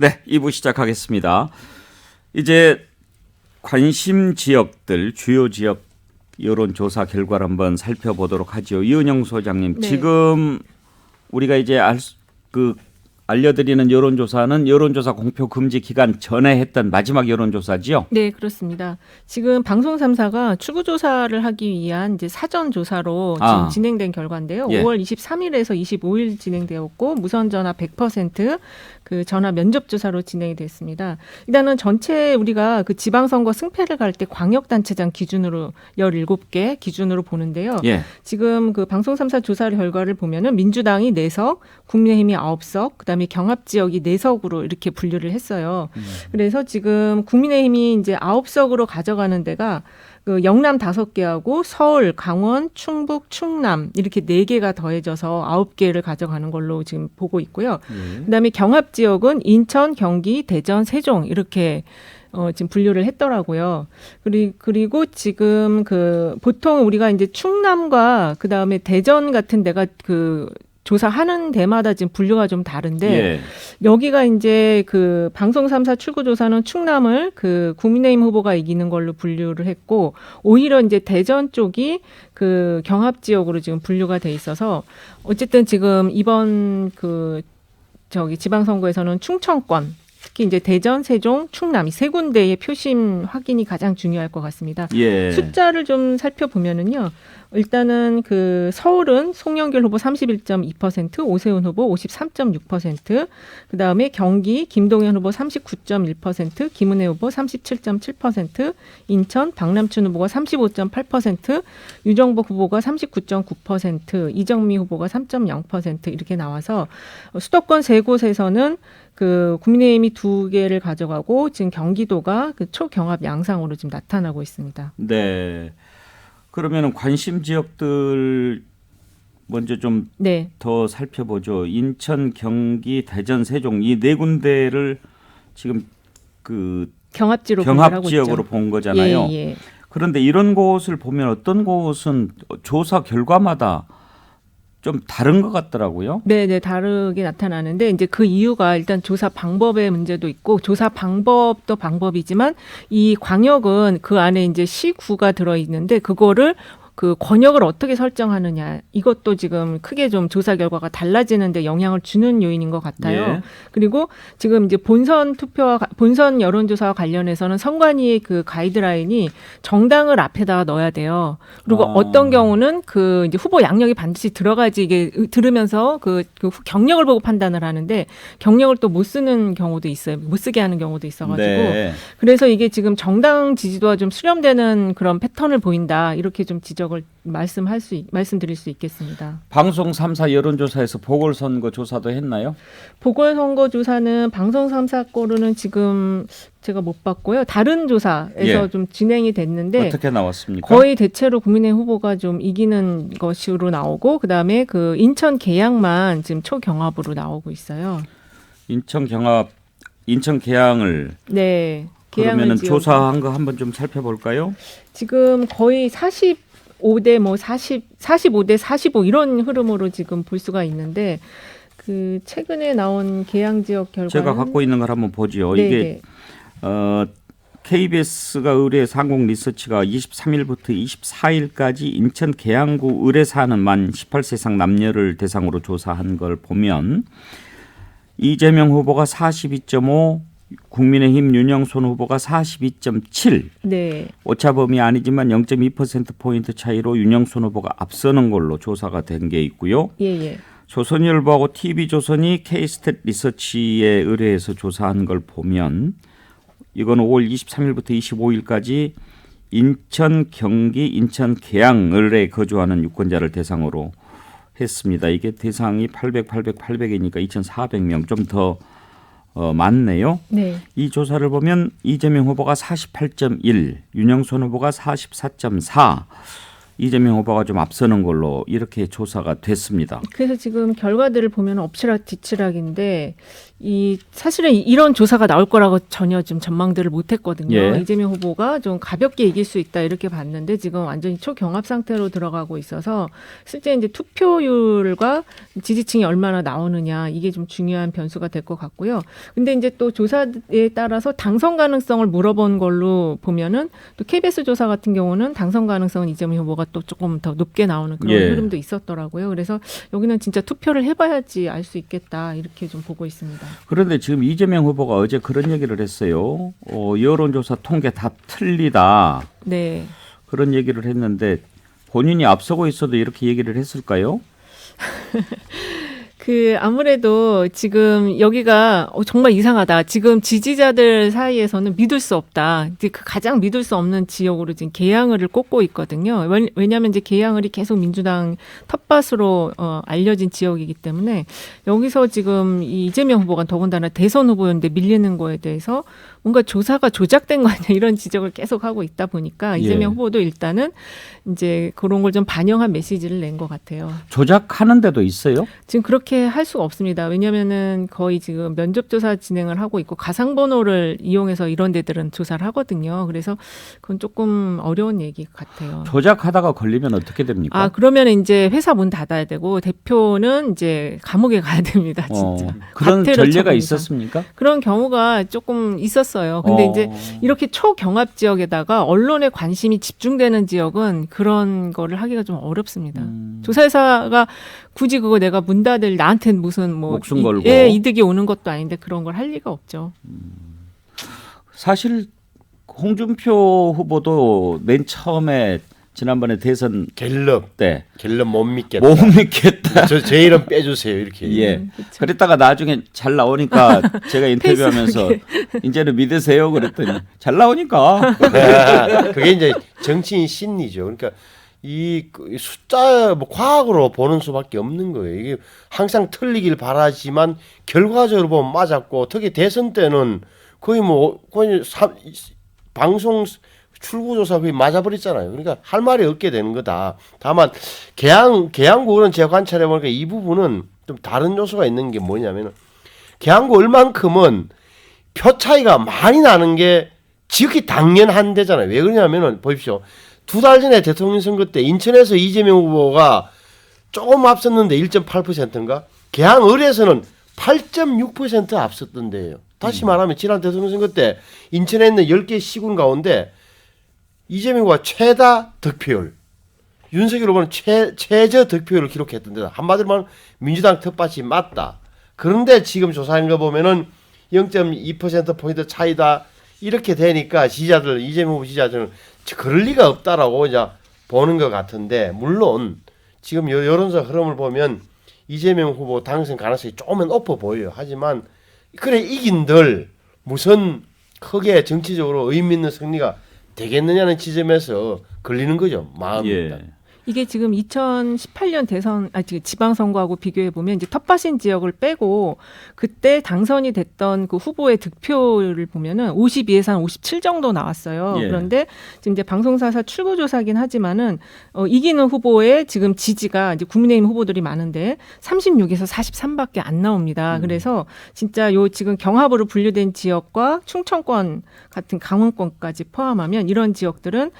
네, 2부 시작하겠습니다. 이제 관심 지역들, 주요 지역 여론조사 결과를 한번 살펴보도록 하죠. 이은영 소장님, 네. 지금 우리가 이제 알려드리는 여론조사는 여론조사 공표 금지 기간 전에 했던 마지막 여론조사지요? 네, 그렇습니다. 지금 방송 3사가 추구조사를 하기 위한 이제 사전조사로 지금 진행된 결과인데요. 예. 5월 23일에서 25일 진행되었고 무선전화 100% 그 전화 면접조사로 진행이 됐습니다. 일단은 전체 우리가 그 지방선거 승패를 갈 때 광역단체장 기준으로 17개 기준으로 보는데요. 예. 지금 그 방송 3사 조사 결과를 보면은 민주당이 4석, 국민의힘이 9석, 그다음에 경합지역이 4석으로 이렇게 분류를 했어요. 그래서 지금 국민의힘이 이제 9석으로 가져가는 데가 그 영남 5개하고 서울, 강원, 충북, 충남 이렇게 4개가 더해져서 9개를 가져가는 걸로 지금 보고 있고요. 그다음에 경합 지역은 인천, 경기, 대전, 세종 이렇게 지금 분류를 했더라고요. 그리고 지금 그 보통 우리가 이제 충남과 그다음에 대전 같은 데가 그 조사하는 데마다 지금 분류가 좀 다른데 예. 여기가 이제 그 방송 3사 출구조사는 충남을 그 국민의힘 후보가 이기는 걸로 분류를 했고 오히려 이제 대전 쪽이 그 경합 지역으로 지금 분류가 돼 있어서 어쨌든 지금 이번 그 지방선거에서는 충청권 특히 이제 대전, 세종, 충남 이 세 군데의 표심 확인이 가장 중요할 것 같습니다. 예. 숫자를 좀 살펴보면은요. 일단은 그 서울은 송영길 후보 31.2%, 오세훈 후보 53.6%, 그다음에 경기 김동연 후보 39.1%, 김은혜 후보 37.7%, 인천 박남춘 후보가 35.8%, 유정복 후보가 39.9%, 이정미 후보가 3.0% 이렇게 나와서 수도권 세 곳에서는 그 국민의힘이 2개를 가져가고 지금 경기도가 그 초경합 양상으로 지금 나타나고 있습니다. 네. 그러면은 관심 지역들 먼저 좀 더 살펴보죠. 인천, 경기, 대전, 세종 이 4군데를 지금 그 경합 지역으로 본 거잖아요. 예. 그런데 이런 곳을 보면 어떤 곳은 조사 결과마다 좀 다른 것 같더라고요. 네, 다르게 나타나는데 이제 그 이유가 일단 조사 방법의 문제도 있고 조사 방법도 방법이지만 이 광역은 그 안에 이제 시구가 들어 있는데 그거를 그 권역을 어떻게 설정하느냐 이것도 지금 크게 좀 조사 결과가 달라지는데 영향을 주는 요인인 것 같아요. 예. 그리고 지금 이제 본선 여론조사와 관련해서는 선관위의 그 가이드라인이 정당을 앞에다가 넣어야 돼요. 그리고 어떤 경우는 그 이제 후보 양력이 반드시 들어가지 이게 들으면서 그 경력을 보고 판단을 하는데 경력을 또 못 쓰는 경우도 있어요. 못 쓰게 하는 경우도 있어가지고 네. 그래서 이게 지금 정당 지지도가 좀 수렴되는 그런 패턴을 보인다 이렇게 좀 지적을 말씀드릴 수 있겠습니다. 방송 3사 여론조사에서 보궐선거 조사도 했나요? 보궐선거 조사는 방송 3사 거로는 지금 제가 못 봤고요. 다른 조사에서 좀 진행이 됐는데 어떻게 나왔습니까? 거의 대체로 국민의 후보가 좀 이기는 것으로 나오고 그다음에 그 인천 계양만 지금 초경합으로 나오고 있어요. 인천 계양을 그러면은 조사한 거 한번 좀 살펴볼까요? 지금 거의 45대 45대 45 이런 흐름으로 지금 볼 수가 있는데 그 최근에 나온 계양 지역 결과는 제가 갖고 있는 걸 한번 보죠. 이게 KBS가 의뢰해서 한국 리서치가 23일부터 24일까지 인천 계양구 의뢰 사는 만 18세 이상 남녀를 대상으로 조사한 걸 보면 이재명 후보가 42.5, 국민의힘 윤영선 후보가 42.7. 오차범위 아니지만 0.2%포인트 차이로 윤영선 후보가 앞서는 걸로 조사가 된 게 있고요. 조선일보하고 TV조선이 K스탯 리서치에 의뢰해서 조사한 걸 보면 이건 5월 23일부터 25일까지 인천, 경기, 인천 계양을에 거주하는 유권자를 대상으로 했습니다. 이게 대상이 800이니까 2,400명 좀 더 많네요. 이 조사를 보면 이재명 후보가 48.1, 윤영선 후보가 44.4, 이재명 후보가 좀 앞서는 걸로 이렇게 조사가 됐습니다. 그래서 지금 결과들을 보면 엎치락뒤치락인데 사실은 이런 조사가 나올 거라고 전혀 좀 전망들을 못했거든요. 예. 이재명 후보가 좀 가볍게 이길 수 있다 이렇게 봤는데 지금 완전히 초경합 상태로 들어가고 있어서 실제 이제 투표율과 지지층이 얼마나 나오느냐 이게 좀 중요한 변수가 될 것 같고요. 근데 이제 또 조사에 따라서 당선 가능성을 물어본 걸로 보면은 또 KBS 조사 같은 경우는 당선 가능성은 이재명 후보가 또 조금 더 높게 나오는 그런 예. 흐름도 있었더라고요. 그래서 여기는 진짜 투표를 해봐야지 알 수 있겠다 이렇게 좀 보고 있습니다. 그런데 지금 이재명 후보가 어제 그런 얘기를 했어요. 여론조사 통계 다 틀리다. 네. 그런 얘기를 했는데 본인이 앞서고 있어도 이렇게 얘기를 했을까요? 아무래도 지금 여기가 정말 이상하다. 지금 지지자들 사이에서는 믿을 수 없다. 이제 그 가장 믿을 수 없는 지역으로 지금 계양을을 꼽고 있거든요. 왜냐하면 이제 계양을이 계속 민주당 텃밭으로 알려진 지역이기 때문에 여기서 지금 이 이재명 후보가 더군다나 대선 후보였는데 밀리는 거에 대해서 뭔가 조사가 조작된 거 아니냐 이런 지적을 계속 하고 있다 보니까 이재명 후보도 일단은 이제 그런 걸 좀 반영한 메시지를 낸 것 같아요. 조작하는 데도 있어요? 지금 그렇게 할 수가 없습니다. 왜냐하면은 거의 지금 면접조사 진행을 하고 있고 가상번호를 이용해서 이런 데들은 조사를 하거든요. 그래서 그건 조금 어려운 얘기 같아요. 조작하다가 걸리면 어떻게 됩니까? 그러면 이제 회사 문 닫아야 되고 대표는 이제 감옥에 가야 됩니다. 진짜. 그런 과태료 전례가 처분이상. 있었습니까? 그런 경우가 조금 있었어요. 근데 이제 이렇게 초경합 지역에다가 언론의 관심이 집중되는 지역은 그런 거를 하기가 좀 어렵습니다. 조사회사가 굳이 그거 내가 문 닫을 나한테 무슨 뭐 목숨 걸고 이득이 오는 것도 아닌데 그런 걸 할 리가 없죠. 사실 홍준표 후보도 맨 처음에 지난번에 대선 갤럽 때 갤럽 못 믿겠다. 못 믿겠다. 제 이름 빼주세요 이렇게. 예. 그쵸. 그랬다가 나중에 잘 나오니까 제가 인터뷰하면서 이제는 믿으세요 그랬더니 잘 나오니까. 그게 이제 정치인 심리죠. 그러니까 이 숫자 뭐 과학으로 보는 수밖에 없는 거예요. 이게 항상 틀리길 바라지만 결과적으로 보면 맞았고 특히 대선 때는 거의 뭐 거의 방송 출구조사 거의 맞아버렸잖아요. 그러니까 할 말이 없게 되는 거다. 다만 계양구는 제가 관찰해 보니까 이 부분은 좀 다른 요소가 있는 게 뭐냐면은 계양구 얼만큼은 표 차이가 많이 나는 게 지극히 당연한 데잖아요. 왜 그러냐면은 보십시오. 2달 전에 대통령 선거 때 인천에서 이재명 후보가 조금 앞섰는데 1.8%인가? 계양을에서는 8.6% 앞섰던 데예요. 다시 말하면 지난 대통령 선거 때 인천에 있는 10개 시군 가운데 이재명 후보가 최다 득표율, 윤석열 후보는 최저 득표율을 기록했던 데다. 한마디로 말하면 민주당 텃밭이 맞다. 그런데 지금 조사한 거 보면은 0.2%포인트 차이다. 이렇게 되니까 지지자들, 이재명 후보 지지자들은 그럴 리가 없다라고 이제 보는 것 같은데, 물론 지금 여론조사 흐름을 보면 이재명 후보 당선 가능성이 조금은 높아 보여요. 하지만 그래 이긴들 무슨 크게 정치적으로 의미 있는 승리가 되겠느냐는 지점에서 걸리는 거죠. 마음이. 예. 이게 지금 2018년 대선 지금 지방선거하고 비교해 보면 이제 텃밭인 지역을 빼고 그때 당선이 됐던 그 후보의 득표를 보면은 52에서 한 57 정도 나왔어요. 예. 그런데 지금 이제 방송사사 출구조사긴 하지만은 이기는 후보의 지금 지지가 이제 국민의힘 후보들이 많은데 36에서 43밖에 안 나옵니다. 그래서 진짜 요 지금 경합으로 분류된 지역과 충청권 같은 강원권까지 포함하면 이런 지역들은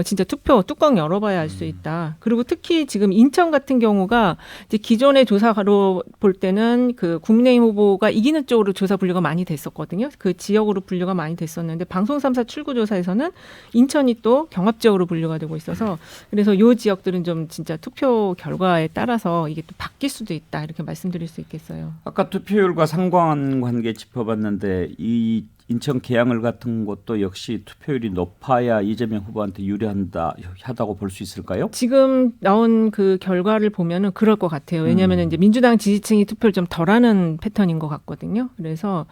진짜 투표 뚜껑 열어봐야 알 수 있다. 그리고 특히 지금 인천 같은 경우가 이제 기존의 조사로 볼 때는 그 국민의힘 후보가 이기는 쪽으로 조사 분류가 많이 됐었거든요. 그 지역으로 분류가 많이 됐었는데 방송 3사 출구조사에서는 인천이 또 경합 지역으로 분류가 되고 있어서 그래서 이 지역들은 좀 진짜 투표 결과에 따라서 이게 또 바뀔 수도 있다 이렇게 말씀드릴 수 있겠어요. 아까 투표율과 상관관계 짚어봤는데 이 인천 계양을 같은 곳도 역시 투표율이 높아야 이재명 후보한테 유리하다고 볼 수 있을까요? 지금 나온 그 결과를 보면은 그럴 것 같아요. 왜냐하면 이제 민주당 지지층이 투표를 좀 덜하는 패턴인 것 같거든요. 그래서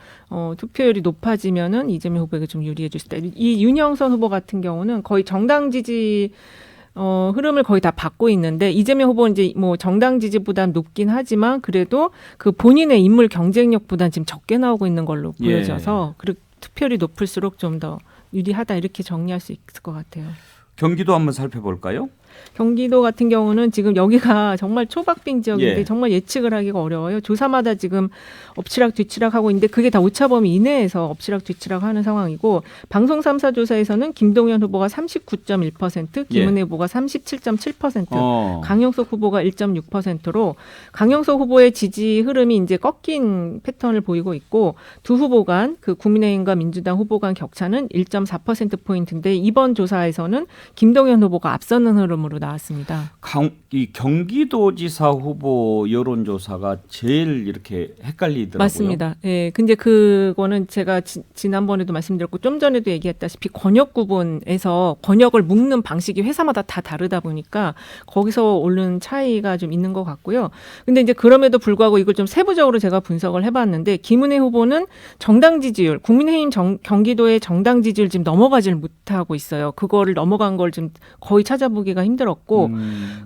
투표율이 높아지면은 이재명 후보에게 좀 유리해질 수 있다. 이 윤영선 후보 같은 경우는 거의 정당 지지 흐름을 거의 다 받고 있는데 이재명 후보는 이제 뭐 정당 지지보다 높긴 하지만 그래도 그 본인의 인물 경쟁력보다는 지금 적게 나오고 있는 걸로 보여져서 그리고 투표율이 높을수록 좀 더 유리하다 이렇게 정리할 수 있을 것 같아요. 경기도 한번 살펴볼까요? 경기도 같은 경우는 지금 여기가 정말 초박빙 지역인데 예. 정말 예측을 하기가 어려워요. 조사마다 지금 엎치락 뒤치락 하고 있는데 그게 다 오차범위 이내에서 엎치락 뒤치락 하는 상황이고 방송 3사 조사에서는 김동연 후보가 39.1%, 김은혜 후보가 37.7%, 강용석 후보가 1.6%로 강용석 후보의 지지 흐름이 이제 꺾인 패턴을 보이고 있고 두 후보 간 그 국민의힘과 민주당 후보 간 격차는 1.4%포인트인데 이번 조사에서는 김동연 후보가 앞서는 흐름으로 나왔습니다. 이 경기도지사 후보 여론조사가 제일 이렇게 헷갈리더라고요. 맞습니다. 예. 근데 그거는 제가 지난번에도 말씀드렸고 좀 전에도 얘기했다시피 권역 구분에서 권역을 묶는 방식이 회사마다 다 다르다 보니까 거기서 오른 차이가 좀 있는 것 같고요. 근데 이제 그럼에도 불구하고 이걸 좀 세부적으로 제가 분석을 해봤는데 김은혜 후보는 정당 지지율, 국민의힘 경기도의 정당 지지율 지금 넘어가지를 못하고 있어요. 그거를 넘어간 걸 좀 거의 찾아보기가 힘들었고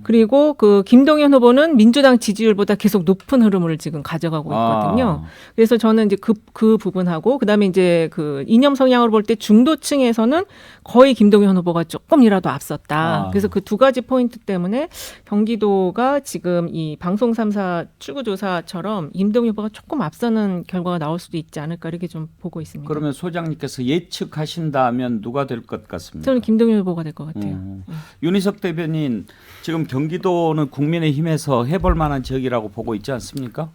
그리고 그 김동연 후보는 민주당 지지율보다 계속 높은 흐름을 지금 가져가고 있거든요. 그래서 저는 이제 그 부분하고 그다음에 이제 그 이념 성향으로 볼 때 중도층에서는 거의 김동연 후보가 조금이라도 앞섰다. 그래서 그 두 가지 포인트 때문에 경기도가 지금 이 방송 3사 출구조사처럼 김동연 후보가 조금 앞서는 결과가 나올 수도 있지 않을까 이렇게 좀 보고 있습니다. 그러면 소장님께서 예측하신다면 누가 될 것 같습니까? 저는 김동연 후보가 될 것 같아요. 윤희석 대변인 지금 경기도는 국민의힘에서 해볼 만한 지역이라고 보고 있지 않습니까?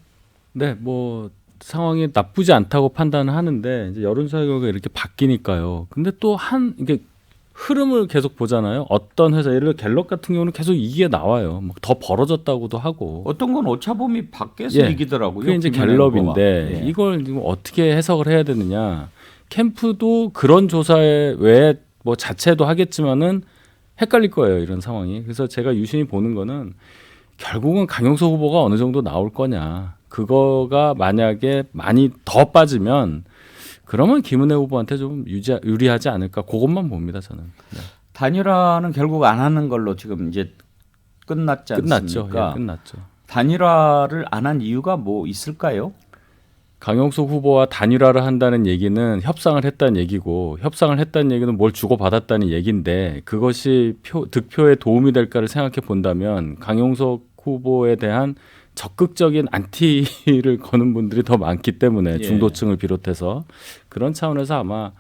네, 뭐 상황이 나쁘지 않다고 판단을 하는데 이제 여론조사 결과가 이렇게 바뀌니까요. 근데 또 이게 흐름을 계속 보잖아요. 어떤 회사, 예를 들어 갤럽 같은 경우는 계속 이게 나와요. 뭐 더 벌어졌다고도 하고. 어떤 건 오차범위 밖에서 예, 이기더라고요. 그게 이제 김은혜 갤럽인데 후보가. 예. 이걸 지금 어떻게 해석을 해야 되느냐. 캠프도 그런 조사에 외에 뭐 자체도 하겠지만은 헷갈릴 거예요. 이런 상황이. 그래서 제가 유심히 보는 거는 결국은 강용석 후보가 어느 정도 나올 거냐. 그거가 만약에 많이 더 빠지면 그러면 김은혜 후보한테 좀 유리하지 않을까. 그것만 봅니다. 저는. 네. 단일화는 결국 안 하는 걸로 지금 이제 끝났지 않습니까? 끝났죠. 예, 끝났죠. 단일화를 안 한 이유가 뭐 있을까요? 강용석 후보와 단일화를 한다는 얘기는 협상을 했다는 얘기고 협상을 했다는 얘기는 뭘 주고받았다는 얘기인데 그것이 득표에 도움이 될까를 생각해 본다면 강용석 후보에 대한 적극적인 안티를 거는 분들이 더 많기 때문에 중도층을 비롯해서 그런 차원에서 아마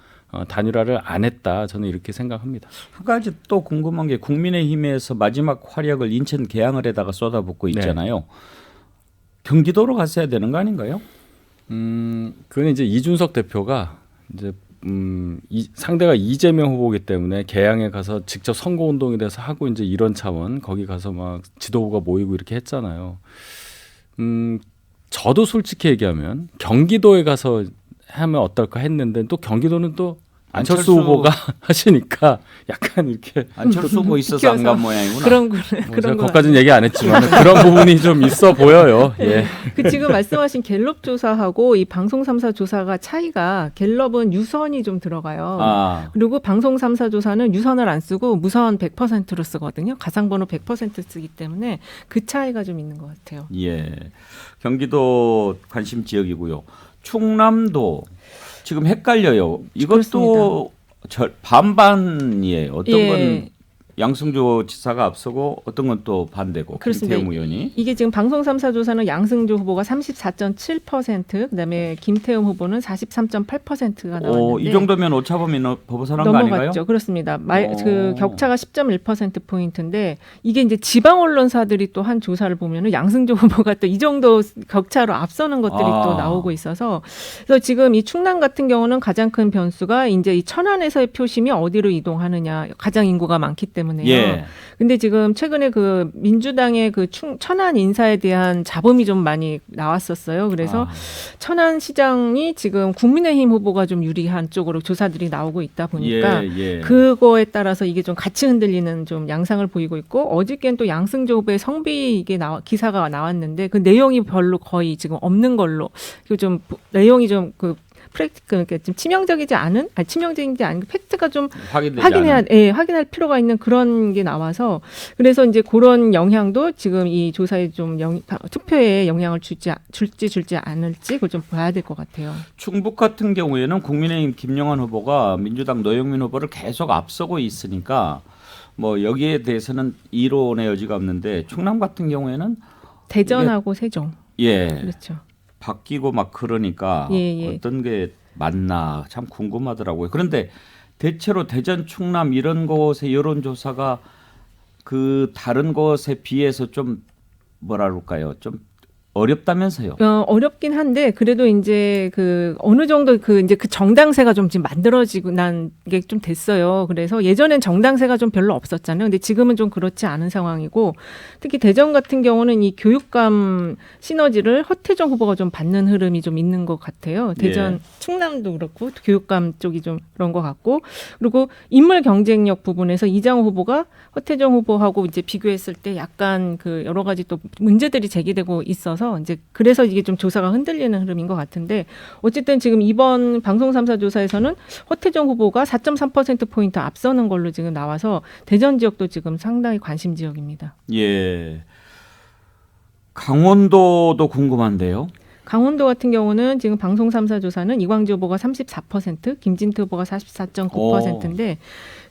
단일화를 안 했다 저는 이렇게 생각합니다. 한 가지 또 궁금한 게 국민의힘에서 마지막 활약을 인천 계양을에다가 쏟아붓고 있잖아요. 네. 경기도로 갔어야 되는 거 아닌가요? 그건 이제 이준석 대표가 이제 상대가 이재명 후보이기 때문에 계양에 가서 직접 선거 운동에 대해서 하고 이제 이런 차원 거기 가서 막 지도부가 모이고 이렇게 했잖아요. 저도 솔직히 얘기하면 경기도에 가서 하면 어떨까 했는데 또 경기도는 또 안철수 후보가 하시니까 약간 이렇게 안철수 후보 있어서 안 간 모양이구나. 그런 거까지는 얘기 안 했지만 그런 부분이 좀 있어 보여요. 예. 그 지금 말씀하신 갤럽 조사하고 이 방송 3사 조사가 차이가 갤럽은 유선이 좀 들어가요. 그리고 방송 3사 조사는 유선을 안 쓰고 무선 100%로 쓰거든요. 가상번호 100% 쓰기 때문에 그 차이가 좀 있는 것 같아요. 예, 경기도 관심 지역이고요. 충남도 지금 헷갈려요. 이것도 반반이에요. 어떤 건 양승조 지사가 앞서고 어떤 건 또 반대고 그렇습니다. 김태형 의원이. 이게 지금 방송 3사 조사는 양승조 후보가 34.7%, 그다음에 김태형 후보는 43.8%가 나왔는데 이 정도면 오차범위 벗어난 거 아닌가요? 넘어갔죠. 그렇습니다. 그 격차가 10.1% 포인트인데 이게 이제 지방 언론사들이 또 한 조사를 보면은 양승조 후보가 또 이 정도 격차로 앞서는 것들이 또 나오고 있어서 그래서 지금 이 충남 같은 경우는 가장 큰 변수가 이제 이 천안에서의 표심이 어디로 이동하느냐, 가장 인구가 많기 때문에요. 예. 근데 지금 최근에 그 민주당의 그 천안 인사에 대한 잡음이 좀 많이 나왔었어요. 그래서 천안시장이 지금 국민의힘 후보가 좀 유리한 쪽으로 조사들이 나오고 있다 보니까 그거에 따라서 이게 좀 같이 흔들리는 좀 양상을 보이고 있고 어저께는 또 양승조 후보의 성비 이게 기사가 나왔는데 그 내용이 별로 거의 지금 없는 걸로 그리고 좀 내용이 좀 그러니까 좀 치명적이지 않은 팩트가 좀 확인할 필요가 있는 그런 게 나와서 그래서 이제 그런 영향도 지금 이 조사에 좀 투표에 영향을 줄지 않을지 그걸 좀 봐야 될 것 같아요. 충북 같은 경우에는 국민의힘 김영환 후보가 민주당 노영민 후보를 계속 앞서고 있으니까 뭐 여기에 대해서는 이론의 여지가 없는데 충남 같은 경우에는 대전하고 세종. 예 그렇죠. 바뀌고 막 그러니까 예. 어떤 게 맞나 참 궁금하더라고요. 그런데 대체로 대전, 충남 이런 곳의 여론조사가 그 다른 곳에 비해서 좀 뭐라 그럴까요? 좀 어렵다면서요? 어렵긴 한데 그래도 이제 그 어느 정도 그 이제 그 정당세가 좀 지금 만들어지고 난 게 좀 됐어요. 그래서 예전엔 정당세가 좀 별로 없었잖아요. 근데 지금은 좀 그렇지 않은 상황이고 특히 대전 같은 경우는 이 교육감 시너지를 허태정 후보가 좀 받는 흐름이 좀 있는 것 같아요. 대전, 예. 충남도 그렇고 교육감 쪽이 좀 그런 것 같고 그리고 인물 경쟁력 부분에서 이장호 후보가 허태정 후보하고 이제 비교했을 때 약간 그 여러 가지 또 문제들이 제기되고 있어서 이제 그래서 이게 좀 조사가 흔들리는 흐름인 것 같은데 어쨌든 지금 이번 방송 3사 조사에서는 허태정 후보가 4.3%포인트 앞서는 걸로 지금 나와서 대전 지역도 지금 상당히 관심 지역입니다. 예. 강원도도 궁금한데요. 강원도 같은 경우는 지금 방송 3사 조사는 이광주 후보가 34%, 김진태 후보가 44.9%인데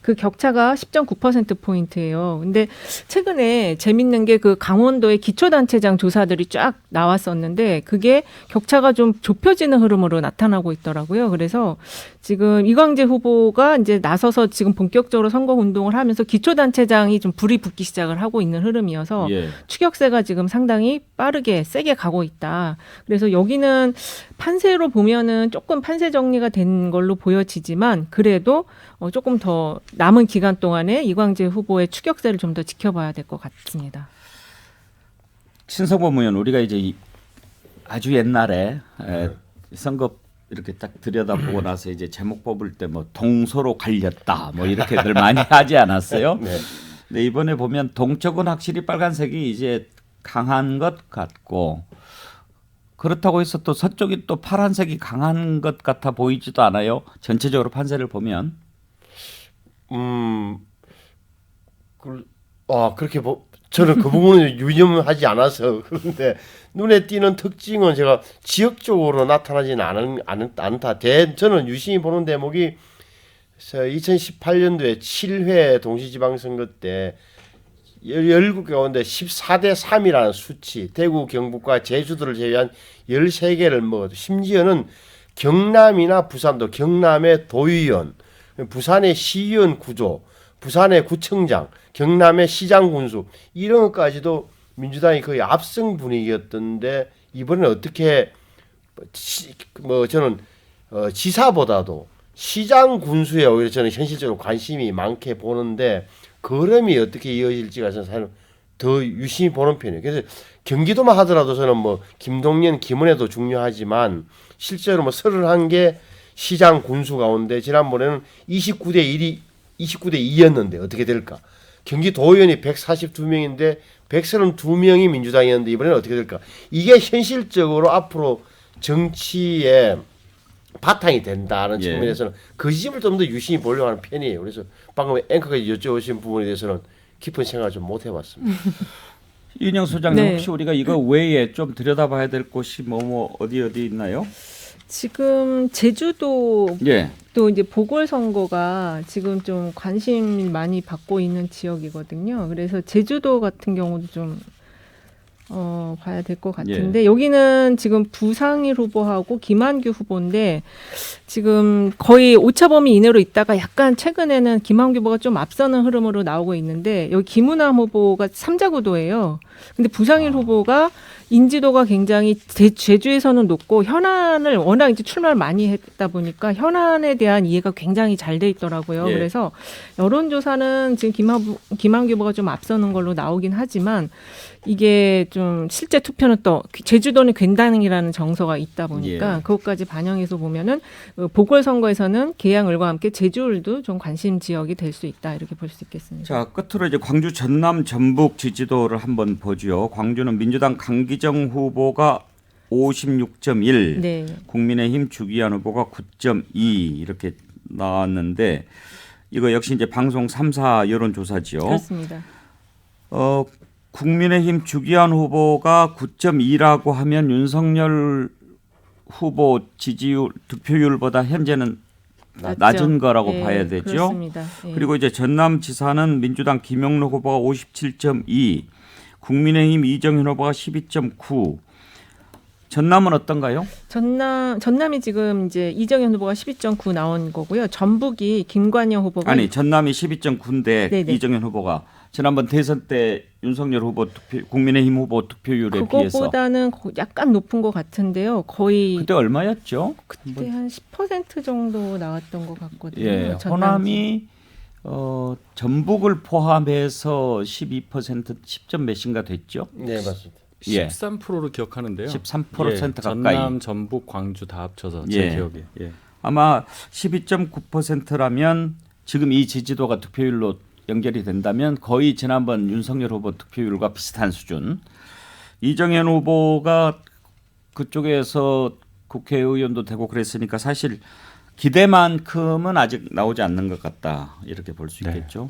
그 격차가 10.9%포인트예요. 근데 최근에 재밌는 게 그 강원도의 기초단체장 조사들이 쫙 나왔었는데 그게 격차가 좀 좁혀지는 흐름으로 나타나고 있더라고요. 그래서 지금 이광재 후보가 이제 나서서 지금 본격적으로 선거 운동을 하면서 기초단체장이 좀 불이 붙기 시작을 하고 있는 흐름이어서 예. 추격세가 지금 상당히 빠르게 세게 가고 있다. 그래서 여기는 판세로 보면은 조금 판세 정리가 된 걸로 보여지지만 그래도 조금 더 남은 기간 동안에 이광재 후보의 추격세를 좀 더 지켜봐야 될 것 같습니다. 신성범 의원 우리가 이제 아주 옛날에 선거 이렇게 딱 들여다보고 나서 이제 제목 뽑을 때 뭐 동서로 갈렸다 뭐 이렇게들 많이 하지 않았어요? 네. 근데 이번에 보면 동쪽은 확실히 빨간색이 이제 강한 것 같고 그렇다고 해서 또 서쪽이 또 파란색이 강한 것 같아 보이지도 않아요. 전체적으로 판세를 보면. 그렇게 저는 그 부분을 유념하지 않아서 그런데 눈에 띄는 특징은 제가 지역적으로 나타나지는 않다. 저는 유심히 보는 대목이 2018년도에 7회 동시지방선거 때 17개 가운데 14대 3이라는 수치, 대구, 경북과 제주도를 제외한 13개를 먹어도 심지어는 경남이나 부산도 경남의 도의원, 부산의 시의원 구조, 부산의 구청장, 경남의 시장 군수 이런 것까지도 민주당이 거의 압승 분위기였던데 이번에는 어떻게 저는 지사보다도 시장 군수에 오히려 저는 현실적으로 관심이 많게 보는데 그름이 어떻게 이어질지가 저는 사실 더 유심히 보는 편이에요. 그래서 경기도만 하더라도 저는 뭐 김동연, 김은혜도 중요하지만 실제로 뭐 31개 시장 군수 가운데 지난번에는 29대 2였는데 어떻게 될까? 경기도의원이 142명인데 132명이 민주당이었는데 이번에는 어떻게 될까? 이게 현실적으로 앞으로 정치의 바탕이 된다는 예. 측면에서는 그 지점을 좀 더 유심히 보려고 하는 편이에요. 그래서 방금 앵커까지 여쭤보신 부분에 대해서는 깊은 생각을 좀 못 해봤습니다. 윤영 소장님 네. 혹시 우리가 이거 외에 좀 들여다봐야 될 곳이 뭐 어디 있나요? 지금 제주도 예. 또 이제 보궐선거가 지금 좀 관심 많이 받고 있는 지역이거든요. 그래서 제주도 같은 경우도 좀 봐야 될 것 같은데 여기는 지금 부상일 후보하고 김한규 후보인데 지금 거의 오차범위 이내로 있다가 약간 최근에는 김한규 후보가 좀 앞서는 흐름으로 나오고 있는데 여기 김우남 후보가 3자 구도예요. 근데 부상일 후보가 인지도가 굉장히 제주에서는 높고 현안을 워낙 이제 출마를 많이 했다 보니까 현안에 대한 이해가 굉장히 잘 돼 있더라고요. 예. 그래서 여론조사는 지금 김한규 후보가 좀 앞서는 걸로 나오긴 하지만 이게 좀 실제 투표는 또 제주도는 괜당이라는 정서가 있다 보니까 예. 그것까지 반영해서 보면은 보궐선거에서는 계양을과 함께 제주을도 좀 관심 지역이 될 수 있다 이렇게 볼 수 있겠습니다. 자, 끝으로 이제 광주, 전남, 전북 지지도를 한번 보죠. 광주는 민주당 강기정 후보가 56.1, 네. 국민의힘 주기현 후보가 9.2 이렇게 나왔는데 이거 역시 이제 방송 3사 여론조사지요. 그렇습니다. 국민의힘 주기현 후보가 9.2라고 하면 윤석열 후보 지지율 득표율보다 현재는 낮은 거라고 예, 봐야 되죠. 그렇습니다. 예. 그리고 이제 전남지사는 민주당 김영로 후보가 57.2, 국민의힘 이정현 후보가 12.9. 전남은 어떤가요? 전남이 지금 이제 이정현 후보가 12.9 나온 거고요. 전북이 김관영 후보가 아니 전남이 12.9인데 네네. 이정현 후보가 지난번 대선 때 윤석열 후보 국민의힘 후보 득표율에 비해서 그거보다는 약간 높은 것 같은데요. 거의 그때 얼마였죠? 그때 한 10% 정도 나왔던 것 같거든요. 예, 전남이. 호남이 전북을 포함해서 12% 10점 몇인가 됐죠? 네, 맞습니다. 예. 13%로 기억하는데요. 13% 가까이. 전남, 전북, 광주 다 합쳐서 제 예. 기억에. 예. 아마 12.9%라면 지금 이 지지도가 득표율로 연결이 된다면 거의 지난번 윤석열 후보 득표율과 비슷한 수준. 이정현 후보가 그쪽에서 국회의원도 되고 그랬으니까 사실 기대만큼은 아직 나오지 않는 것 같다 이렇게 볼 수 있겠죠.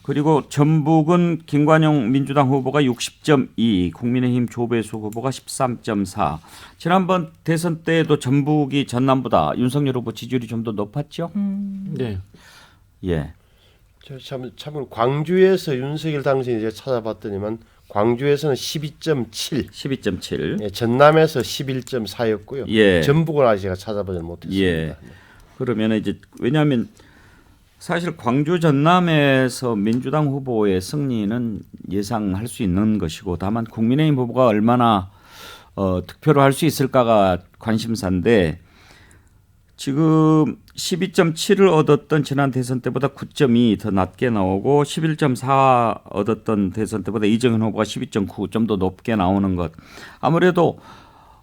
그리고 전북은 김관영 민주당 후보가 60.2, 국민의힘 조배수 후보가 13.4. 지난번 대선 때도 전북이 전남보다 윤석열 후보 지지율이 좀 더 높았죠? 네. 예. 참으로 광주에서 윤석열 당선인 제가 찾아봤더니만 광주에서는 12.7, 12.7. 예, 전남에서 11.4였고요. 예. 전북은 아직 제가 찾아보지 못했습니다. 예. 그러면 이제 왜냐하면 사실 광주 전남에서 민주당 후보의 승리는 예상할 수 있는 것이고 다만 국민의힘 후보가 얼마나 득표를 할 수 있을까가 관심사인데 지금 12.7을 얻었던 지난 대선 때보다 9.2 더 낮게 나오고 11.4 얻었던 대선 때보다 이정현 후보가 12.9 좀 더 높게 나오는 것. 아무래도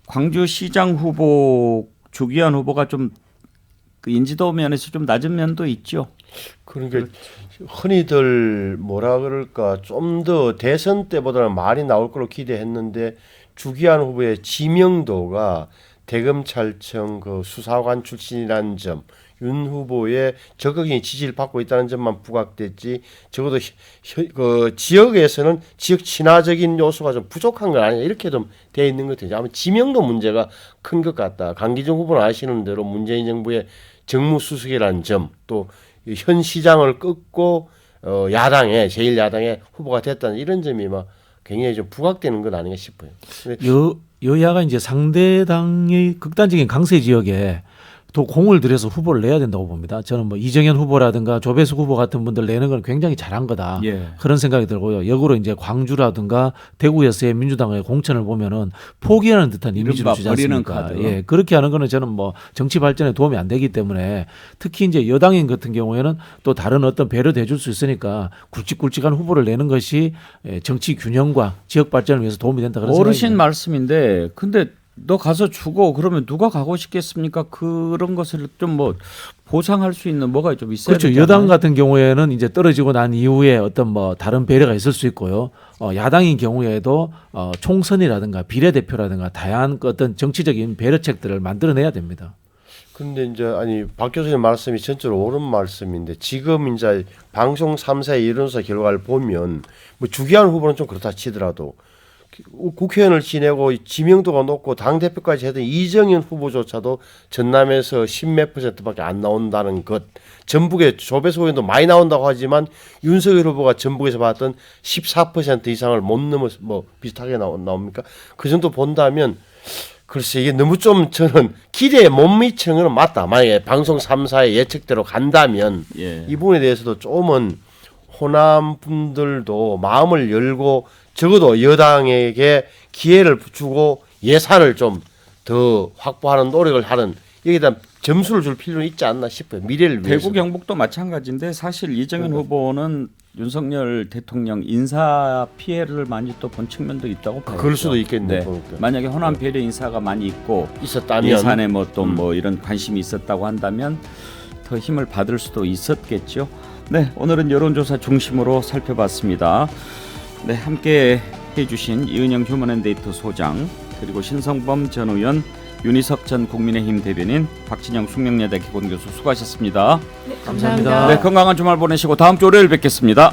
광주시장 후보 주기현 후보가 좀 그 인지도 면에서 좀 낮은 면도 있죠. 그러니까 흔히들 뭐라 그럴까 좀 더 대선 때보다는 많이 나올 걸로 기대했는데 주기한 후보의 지명도가 대검찰청 그 수사관 출신이라는 점, 윤 후보의 적극적인 지지를 받고 있다는 점만 부각됐지 적어도 그 지역에서는 지역 친화적인 요소가 좀 부족한 건 아니냐 이렇게 좀 돼 있는 것 같아요. 아마 지명도 문제가 큰 것 같다. 강기정 후보는 아시는 대로 문재인 정부의 정무수석이라는 점, 또 현 시장을 꺾고 야당의 제1야당의 후보가 됐다는 이런 점이 막 굉장히 좀 부각되는 건 아닌가 싶어요. 여야가 이제 상대당의 극단적인 강세 지역에 또 공을 들여서 후보를 내야 된다고 봅니다. 저는 뭐 이정현 후보라든가 조배수 후보 같은 분들 내는 건 굉장히 잘한 거다. 예. 그런 생각이 들고요. 역으로 이제 광주라든가 대구에서의 민주당의 공천을 보면은 포기하는 듯한 이미지를 이른바 주지 버리는 않습니까? 카드. 예, 그렇게 하는 거는 저는 뭐 정치 발전에 도움이 안 되기 때문에 특히 이제 여당인 같은 경우에는 또 다른 어떤 배려도 해줄 수 있으니까 굵직굵직한 후보를 내는 것이 정치 균형과 지역 발전을 위해서 도움이 된다 그런 어르신 생각입니다. 말씀인데 근데 너 가서 주고 그러면 누가 가고 싶겠습니까? 그런 것을 좀 뭐 보상할 수 있는 뭐가 좀 있어야 그렇죠. 되잖아요. 여당 같은 경우에는 이제 떨어지고 난 이후에 어떤 뭐 다른 배려가 있을 수 있고요. 야당인 경우에도 총선이라든가 비례대표라든가 다양한 어떤 정치적인 배려책들을 만들어내야 됩니다. 근데 이제 아니 박 교수님 말씀이 전적으로 옳은 말씀인데 지금 이제 방송 3사 여론조사 결과를 보면 뭐 주기한 후보는 좀 그렇다 치더라도 국회의원을 지내고 지명도가 높고 당 대표까지 해도 이정현 후보조차도 전남에서 10몇 %밖에 안 나온다는 것. 전북의 조배수 의원도 많이 나온다고 하지만 윤석열 후보가 전북에서 받았던 14% 이상을 못 넘어 뭐 비슷하게 나옵니까? 그 정도 본다면 글쎄 이게 너무 좀 저는 기대에 못 미치는 건 맞다. 만약에 방송 3사의 예측대로 간다면 예. 이 부분에 대해서도 조금은 호남 분들도 마음을 열고 적어도 여당에게 기회를 주고 예산을 좀 더 확보하는 노력을 하는 여기에 대한 점수를 줄 필요는 있지 않나 싶어요. 미래를 위해서. 대구 경북도 마찬가지인데 사실 이정현 후보는 윤석열 대통령 인사 피해를 많이 또 본 측면도 있다고 봐요. 그럴 수도 있겠네요. 네. 보니까. 만약에 호남 배려 인사가 많이 있고 있었다면 예산에 뭐 또 뭐 이런 관심이 있었다고 한다면 더 힘을 받을 수도 있었겠죠. 네, 오늘은 여론조사 중심으로 살펴봤습니다. 네, 함께 해주신 이은영 휴먼앤데이터 소장 그리고 신성범 전 의원, 윤희석 전 국민의힘 대변인, 박진영 숙명여대 기본교수 수고하셨습니다. 네, 감사합니다. 감사합니다. 네, 건강한 주말 보내시고 다음 주 월요일 뵙겠습니다.